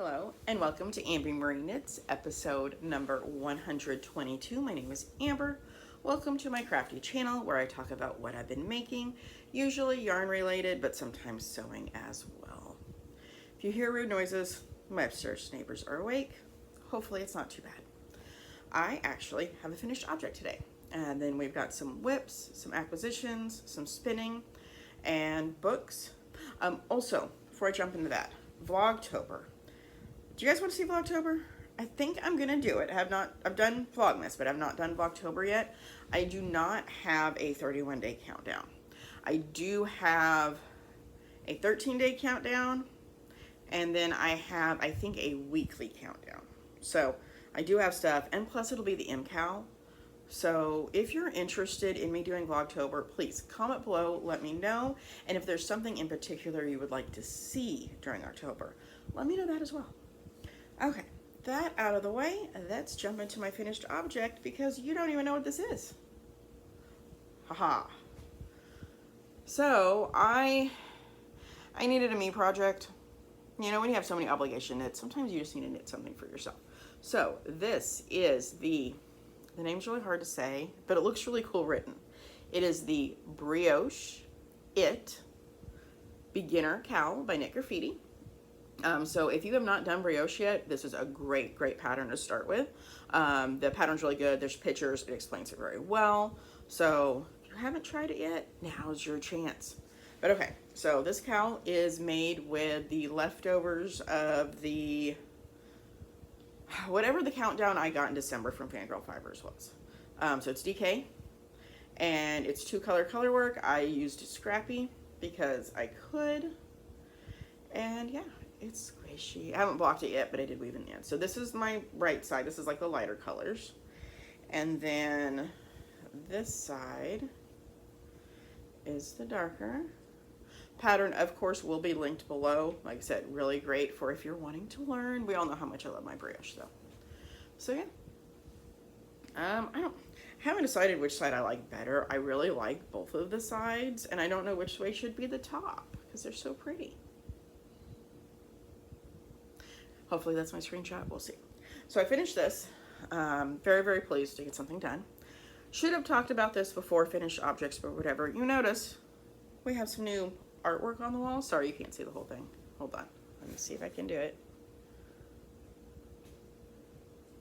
Hello and welcome to Amber Marine Knits, episode number 122. My name is Amber. Welcome to my crafty channel where I talk about what I've been making, usually yarn related, but sometimes sewing as well. If you hear rude noises, my upstairs neighbors are awake. Hopefully it's not too bad. I actually have a finished object today. And then we've got some whips, some acquisitions, some spinning, and books. Also, before I jump into that, Vlogtober. Do you guys want to see Vlogtober? I think I'm gonna do it. I've done Vlogmas, but I've not done Vlogtober yet. I do not have a 31-day countdown. I do have a 13-day countdown, and then I have, I think, a weekly countdown. So I do have stuff, and plus it'll be the Cowl. So if you're interested in me doing Vlogtober, please comment below, let me know. And if there's something in particular you would like to see during October, let me know that as well. Okay, that out of the way, let's jump into my finished object because you don't even know what this is. Haha. So I needed a me project. You know, when you have so many obligation knits, sometimes you just need to knit something for yourself. So this is the name's really hard to say, but it looks really cool written. It is the Brioche It Beginner Cowl by Knit Graffiti. So if you have not done brioche yet, this is a great pattern to start with. The pattern's really good. There's pictures. It explains it very well. So if you haven't tried it yet, now's your chance. But okay, so this cowl is made with the leftovers of the whatever the countdown I got in December from Fangirl Fibers was. So it's DK, and it's 2-color color work. I used Scrappy because I could, and yeah, it's squishy. I haven't blocked it yet, but I did weave in the end. So this is my right side. This is like the lighter colors, and then this side is the darker. Pattern, of course, will be linked below. Like I said, really great for if you're wanting to learn. We all know how much I love my brioche, though. So yeah, I haven't decided which side I like better. I really like both of the sides, and I don't know which way should be the top because they're so pretty. Hopefully that's my screenshot. We'll see. So I finished this. Very pleased to get something done. Should have talked about this before finished objects, but whatever. You notice we have some new artwork on the wall. Sorry, you can't see the whole thing. Hold on. Let me see if I can do it.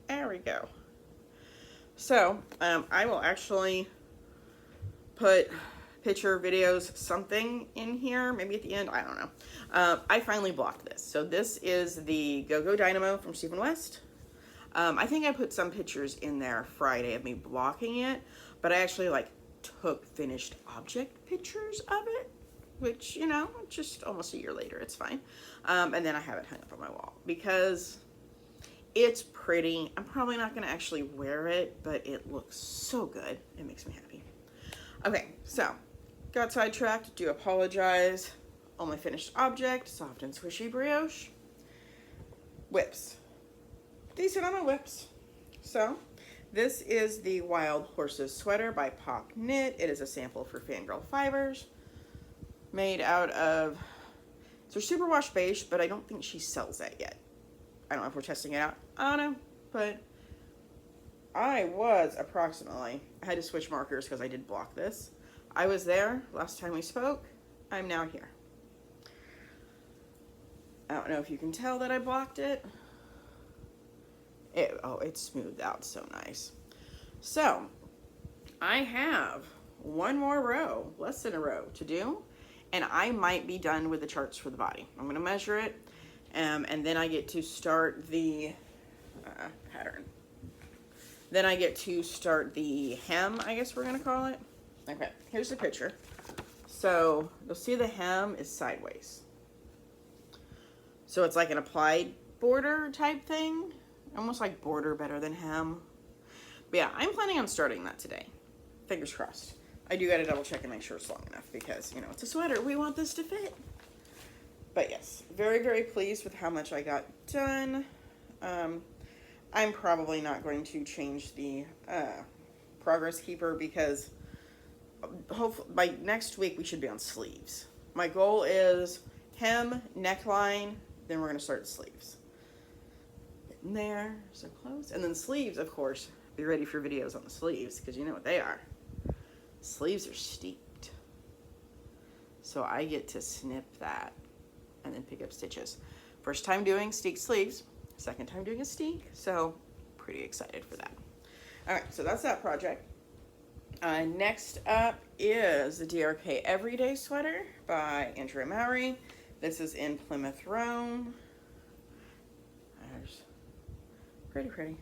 There we go. So, I will actually put picture, videos, something in here, maybe at the end, I don't know. I finally blocked this. So this is the Go-Go Dynamo from Stephen West. I think I put some pictures in there Friday of me blocking it, but I actually took finished object pictures of it, which, you know, just almost a year later, it's fine. And then I have it hung up on my wall because it's pretty. I'm probably not going to actually wear it, but it looks so good. It makes me happy. Okay, so got sidetracked. Do apologize. Only finished object, soft and swishy brioche. Whips. Decent on my whips. So this is the Wild Horses Sweater by Pop Knit. It is a sample for Fangirl Fibers. Made out of, it's her superwash beige, but I don't think she sells that yet. I don't know if we're testing it out. I don't know, but I was approximately, I had to switch markers because I did block this. I was there last time we spoke. I'm now here. I don't know if you can tell that I blocked it. Oh, it's smoothed out so nice. So I have one more row, less than a row to do, and I might be done with the charts for the body. I'm going to measure it, and then I get to start the pattern. Then I get to start the hem, I guess we're going to call it. Okay, here's the picture. So you'll see the hem is sideways. So it's like an applied border type thing. Almost like border better than hem. But yeah, I'm planning on starting that today. Fingers crossed. I do gotta double check and make sure it's long enough because, you know, it's a sweater. We want this to fit. But yes, very pleased with how much I got done. I'm probably not going to change the progress keeper because hopefully by next week we should be on sleeves. My goal is hem, neckline, then we're going to start sleeves. there, so close. And then sleeves, of course, be ready for videos on the sleeves, because you know what they are. Sleeves are steeped. So I get to snip that and then pick up stitches. First time doing steek sleeves, second time doing a steek, so pretty excited for that. All right, so that's that project. Next up is the DRK Everyday Sweater by Andrea Mowry. This is in Plymouth Rome. There's pretty.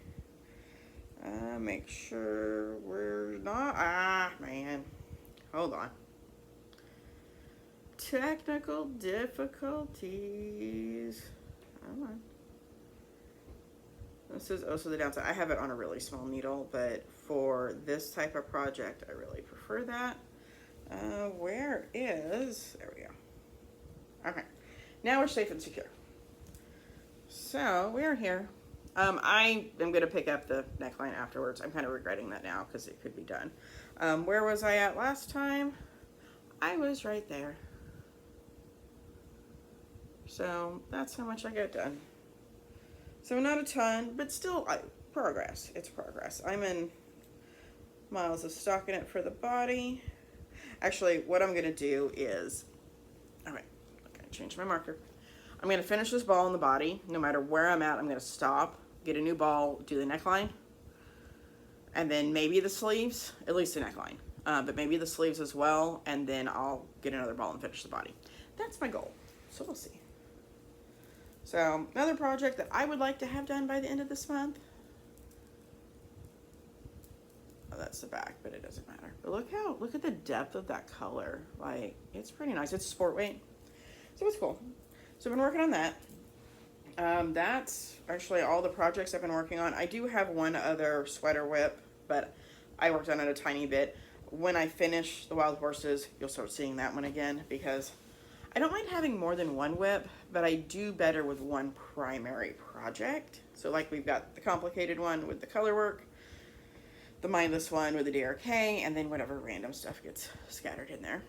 Make sure we're not, man, hold on. Technical difficulties. Come on. This is also the downside. I have it on a really small needle, but for this type of project, I really prefer that. There we go. Okay, now we're safe and secure. So we are here. I am going to pick up the neckline afterwards. I'm kind of regretting that now because it could be done. Where was I at last time? I was right there. So that's how much I got done. So not a ton, but still progress. It's progress. I'm in miles of stockinette for the body. Actually, what I'm going to do is, all right, I'm going to change my marker. I'm going to finish this ball in the body. No matter where I'm at, I'm going to stop, get a new ball, do the neckline, and then maybe the sleeves, at least the neckline, but maybe the sleeves as well, and then I'll get another ball and finish the body. That's my goal, so we'll see. So another project that I would like to have done by the end of this month. Oh, that's the back, but it doesn't matter. But look at the depth of that color. Like, it's pretty nice. It's sport weight, so it's cool. So I've been working on that. That's actually all the projects I've been working on. I do have one other sweater whip, but I worked on it a tiny bit. When I finish the Wild Horses, you'll start seeing that one again, because I don't mind having more than one whip, but I do better with one primary project. So like we've got the complicated one with the color work, the mindless one with the DRK, and then whatever random stuff gets scattered in there.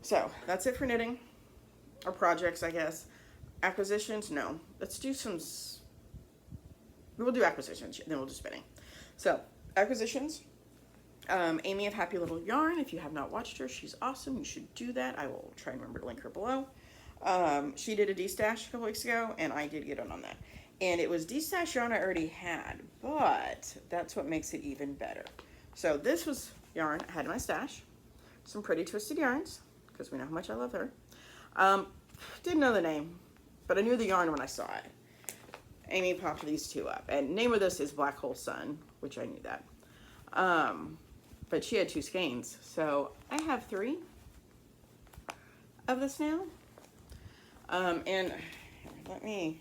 So that's it for knitting, or projects, I guess. Acquisitions, no. Let's do we'll do acquisitions, then we'll do spinning. So acquisitions, Amy of Happy Little Yarn. If you have not watched her, she's awesome. You should do that. I will try and remember to link her below. She did a D-stash a couple weeks ago, and I did get in on that. And it was D-stash yarn I already had, but that's what makes it even better. So this was yarn I had in my stash. Some pretty twisted yarns, because we know how much I love her. Didn't know the name, but I knew the yarn when I saw it. Amy popped these two up, and name of this is Black Hole Sun, which I knew that. But she had 2 skeins, so I have 3 of this now. And I'm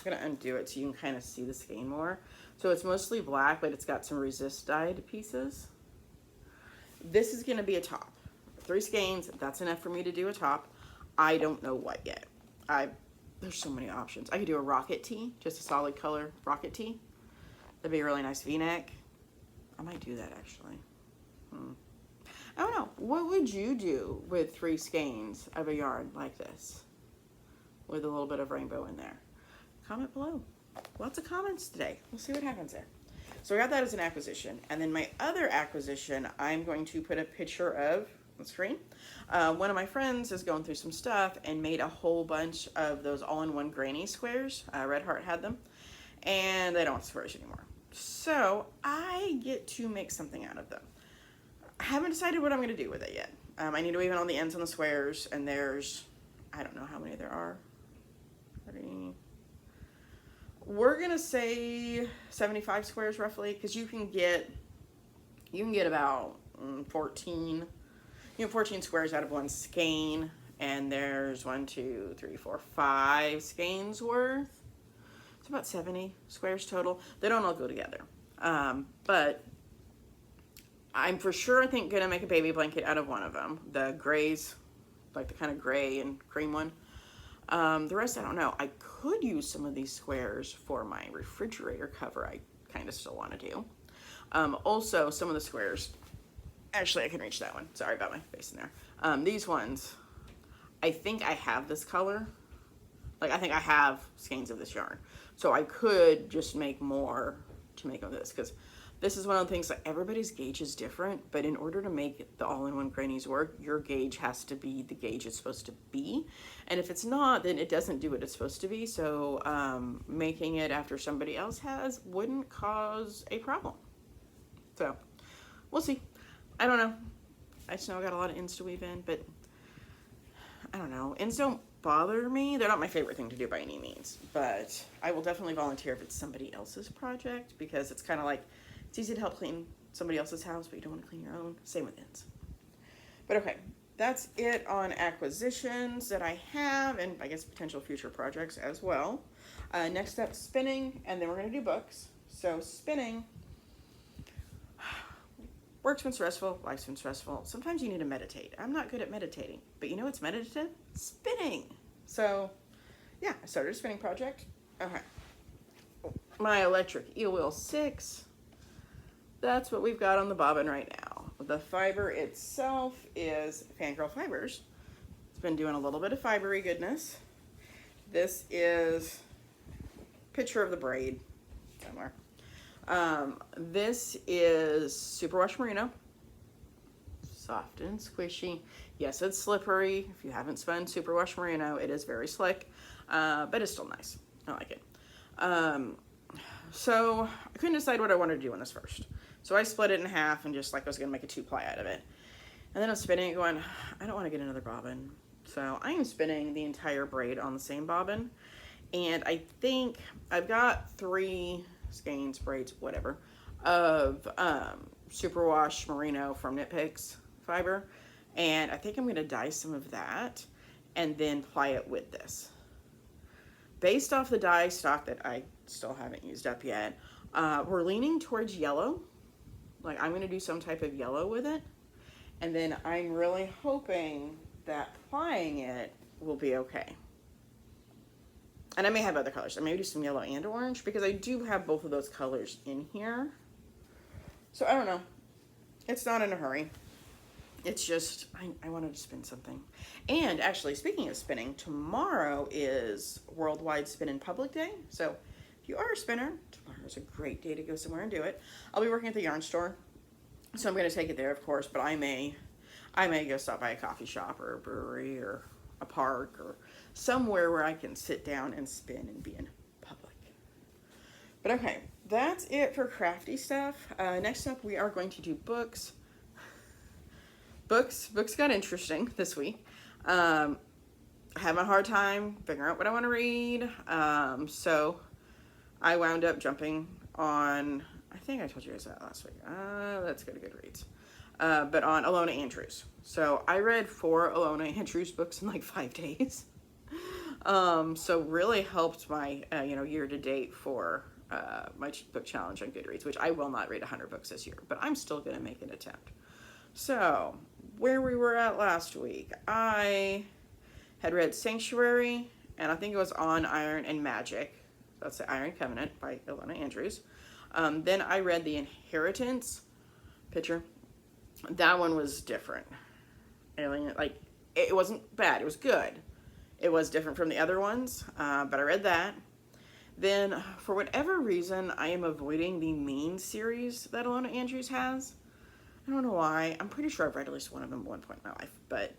gonna undo it so you can kind of see the skein more. So it's mostly black, but it's got some resist dyed pieces. This is gonna be a top. 3 skeins, that's enough for me to do a top. I don't know what yet. There's so many options. I could do a rocket tee, just a solid color rocket tee. That'd be a really nice V-neck. I might do that actually. I don't know. What would you do with 3 skeins of a yarn like this, with a little bit of rainbow in there? Comment below. Lots of comments today. We'll see what happens there. So I got that as an acquisition. And then my other acquisition, I'm going to put a picture of on the screen. One of my friends is going through some stuff and made a whole bunch of those all-in-one granny squares. Red Heart had them, and they don't have squares anymore. So I get to make something out of them. I haven't decided what I'm going to do with it yet. I need to weave in all the ends on the squares, and there's, I don't know how many there are. 30. We're going to say 75 squares roughly, because you can get about 14. You have 14 squares out of 1 skein, and there's 1, 2, 3, 4, 5 skeins worth. It's about 70 squares total. They don't all go together. But I'm for sure, I think, gonna make a baby blanket out of one of them. The grays, like the kind of gray and cream one. The rest, I don't know. I could use some of these squares for my refrigerator cover. I kind of still want to do. Also, some of the squares, actually, I can reach that one. Sorry about my face in there. These ones, I think I have this color. Like, I think I have skeins of this yarn. So I could just make more to make of this, because this is one of the things that everybody's gauge is different, but in order to make the all-in-one grannies work, your gauge has to be the gauge it's supposed to be. And if it's not, then it doesn't do what it's supposed to be. So making it after somebody else has wouldn't cause a problem. So we'll see. I don't know. I just know I got a lot of ends to weave in, but I don't know. Ends don't bother me. They're not my favorite thing to do by any means, but I will definitely volunteer if it's somebody else's project, because it's kind of like, it's easy to help clean somebody else's house, but you don't want to clean your own. Same with ends. But okay, that's it on acquisitions that I have, and I guess potential future projects as well. Next up, spinning, and then we're going to do books. So spinning, work's been stressful, life's been stressful. Sometimes you need to meditate. I'm not good at meditating, but you know what's meditative? Spinning. So yeah, I started a spinning project. Okay. My electric Eel Wheel 6. That's what we've got on the bobbin right now. The fiber itself is Fangirl Fibers. It's been doing a little bit of fibery goodness. This is picture of the braid somewhere. This is Superwash Merino. Soft and squishy. Yes, it's slippery. If you haven't spun Superwash Merino, it is very slick, but it's still nice. I like it. So I couldn't decide what I wanted to do on this first. So I split it in half and just like I was gonna make a 2-ply out of it. And then I'm spinning it going, I don't wanna get another bobbin. So I am spinning the entire braid on the same bobbin. And I think I've got 3 skeins, braids, whatever, of Superwash Merino from Knit Picks fiber. And I think I'm gonna dye some of that and then ply it with this. Based off the dye stock that I still haven't used up yet, we're leaning towards yellow. Like I'm gonna do some type of yellow with it. And then I'm really hoping that plying it will be okay. And I may have other colors. I may do some yellow and orange, because I do have both of those colors in here. So I don't know. It's not in a hurry. It's just, I wanted to spin something. And actually, speaking of spinning, tomorrow is Worldwide Spin in Public Day. So if you are a spinner, tomorrow is a great day to go somewhere and do it. I'll be working at the yarn store, so I'm going to take it there, of course, but I may go stop by a coffee shop or a brewery or a park or somewhere where I can sit down and spin and be in public. But okay, that's it for crafty stuff. Next up, we are going to do books. Books got interesting this week. I have a hard time figuring out what I want to read. So I wound up jumping on, I think I told you guys that last week. Let's go to Goodreads. But on Alona Andrews. So I read 4 Alona Andrews books in like 5 days. So really helped my, year to date for my book challenge on Goodreads, which I will not read 100 books this year, but I'm still going to make an attempt. So where we were at last week, I had read Sanctuary, and I think it was on Iron and Magic. That's the Iron Covenant by Alona Andrews. Then I read The Inheritance, picture. That one was different. Alien, like, it wasn't bad. It was good. It was different from the other ones, but I read that. Then, for whatever reason, I am avoiding the main series that Alona Andrews has. I don't know why. I'm pretty sure I've read at least one of them at one point in my life, but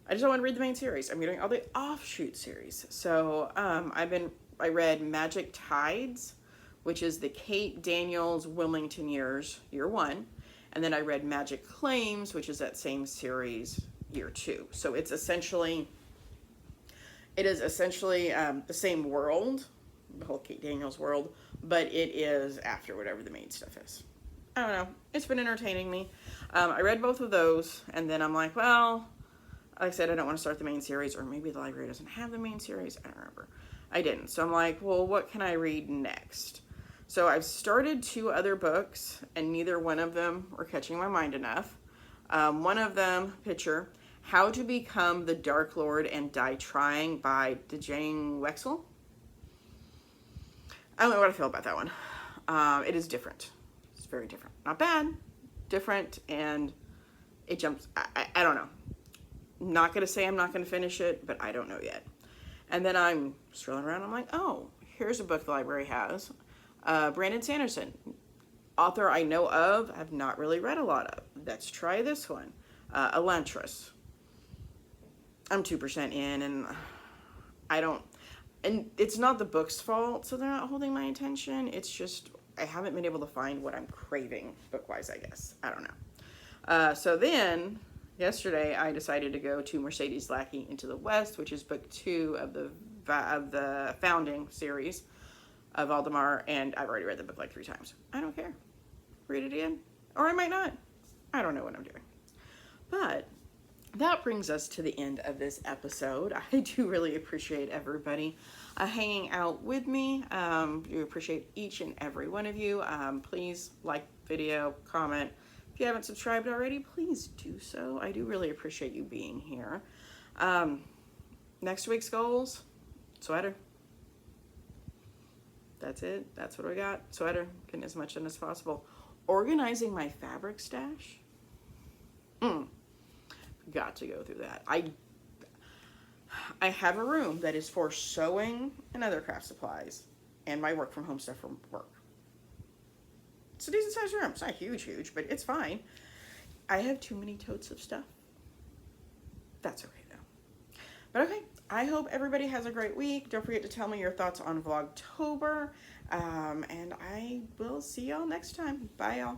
I just don't want to read the main series. I'm doing all the offshoot series. So, I read Magic Tides, which is the Kate Daniels Wilmington years, year 1. And then I read Magic Claims, which is that same series, year 2. So it is essentially the same world, the whole Kate Daniels world, but it is after whatever the main stuff is. I don't know. It's been entertaining me. I read both of those, and then I'm like, well, like I said, I don't want to start the main series, or maybe the library doesn't have the main series. I don't remember. I didn't. So I'm like, well, what can I read next? So I've started 2 other books, and neither one of them were catching my mind enough. One of them, picture, How to Become the Dark Lord and Die Trying by Dejang Wexel. I don't know what I feel about that one. It is different. It's very different. Not bad, different, and it jumps. I don't know. Not going to say I'm not going to finish it, but I don't know yet. And then I'm strolling around. I'm like, oh, here's a book the library has. Brandon Sanderson, author I know of, have not really read a lot of. Let's try this one. Elantris. I'm 2% in, and and it's not the book's fault, so they're not holding my attention. It's just, I haven't been able to find what I'm craving book-wise, I guess. I don't know. So then, yesterday, I decided to go to Mercedes Lackey Into the West, which is book 2 of the Founding series of Valdemar, and I've already read the book like 3 times. I don't care. Read it again, or I might not. I don't know what I'm doing. But that brings us to the end of this episode. I do really appreciate everybody hanging out with me. Do appreciate each and every one of you. Please like video, comment. If you haven't subscribed already, please do so. I do really appreciate you being here. Next week's goals, sweater. That's it. That's what we got. Sweater. Getting as much done as possible. Organizing my fabric stash. Got to go through that. I have a room that is for sewing and other craft supplies and my work from home stuff from work. It's a decent sized room. It's not huge, but it's fine. I have too many totes of stuff. That's okay though. But okay, I hope everybody has a great week. Don't forget to tell me your thoughts on Vlogtober. And I will see y'all next time. Bye y'all.